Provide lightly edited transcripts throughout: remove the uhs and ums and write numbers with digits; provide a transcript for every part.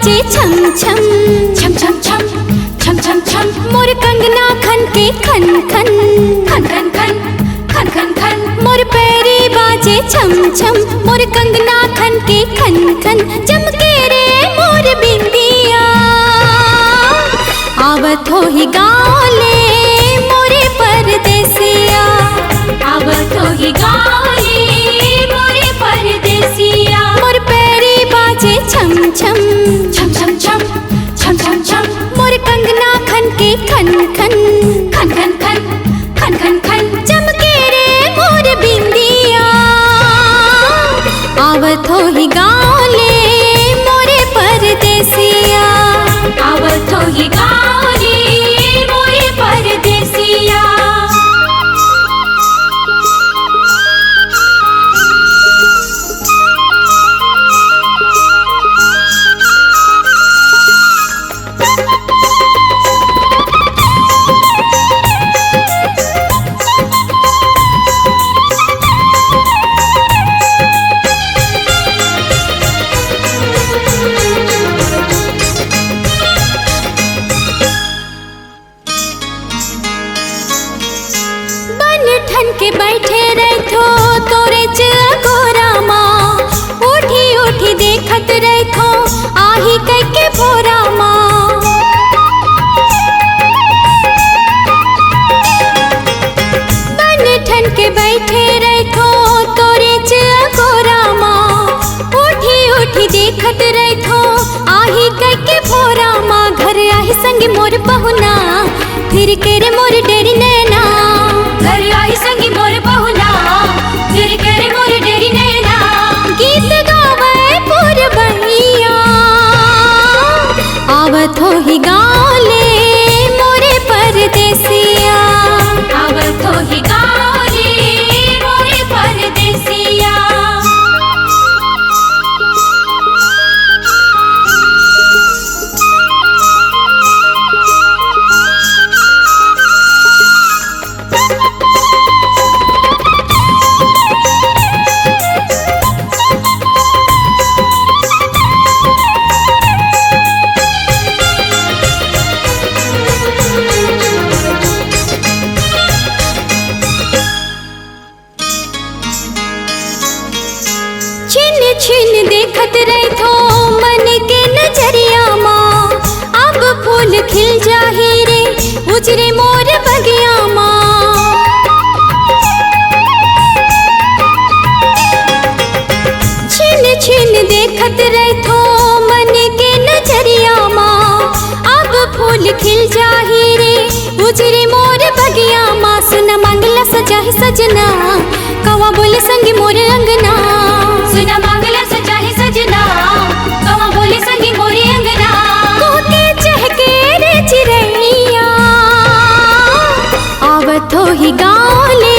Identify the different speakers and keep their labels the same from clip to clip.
Speaker 1: बाजे छम छम छम छम छम छम छम छम मोर कंगना खन के खन खन खन खन खन खन खन खन मोर पैरी बाजे छम छम मोर कंगना खन के खन खन चमके रे मोर बिंदिया आवत हो ही गाँव ले मोरे परदेसिया आवत हो ही गाँव ले मोरे परदेसिया मोर पैरी बाजे छम छम छम छम छम छम छम छम मोर कंगना खन के खन खन खन खन खन खन खन खन चमके रे मोर बिंदिया आवत हो ही गाँव ले मोरे परदेसिया आवत हो ही गाँव ले मोरे परदेसिया के बैठे रहो तोरे चकोरा माँ उठी उठी देखत रहो आही कह के भोरा माँ बन ठन के बैठे रहो तोरे चकोरा माँ उठी उठी देखत रहो आही कह के भोरा माँ घर आही संग मोर पहुना फिर के रे मोर डेरी नैना घर आई संगी मोर बहुना फिर करे मोर डेरी नैना गीत गावे पुर बहिया आवत हो ही गाँव ले मोरे परदेसिया आवत हो ही गाँव ले मोरे परदेसिया छिन देखत रहो मन के नजरिया माँ अब फूल खिल जाही रे उजरे मोर बगिया माँ छिन छिन देखत रहो मन के नजरिया माँ अब फूल खिल जाही रे उजरे मोर बगिया माँ सुना मंगला सजाही सजना कवा बोले संगी मोर अंगना सुना मंगला सजाही सजना कवा बोले संगी मोरे अंगना कोके चहके रे चिरैया आवत हो ही गाँव ले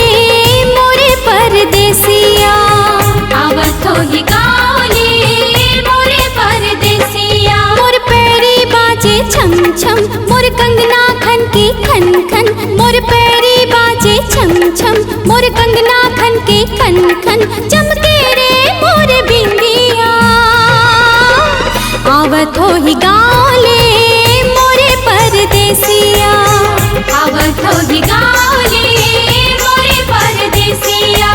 Speaker 1: मोरे परदेसिया आवत हो ही गाँव ले मोरे परदेसिया मोर पैरी बाजे छम छम मोर कंगना खन के खन खन मोर पैरी बाजे छम छम मोर कंगना खन के खन खन चमके रे मोर बिंदिया आवत हो ही गाँव ले मोरे परदेसिया आवत हो ही गाँव ले मोरे परदेसिया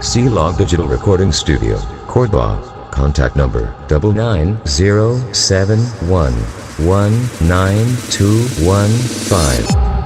Speaker 2: C-Log Digital Recording Studio, Cordoba. Contact number 99071192115.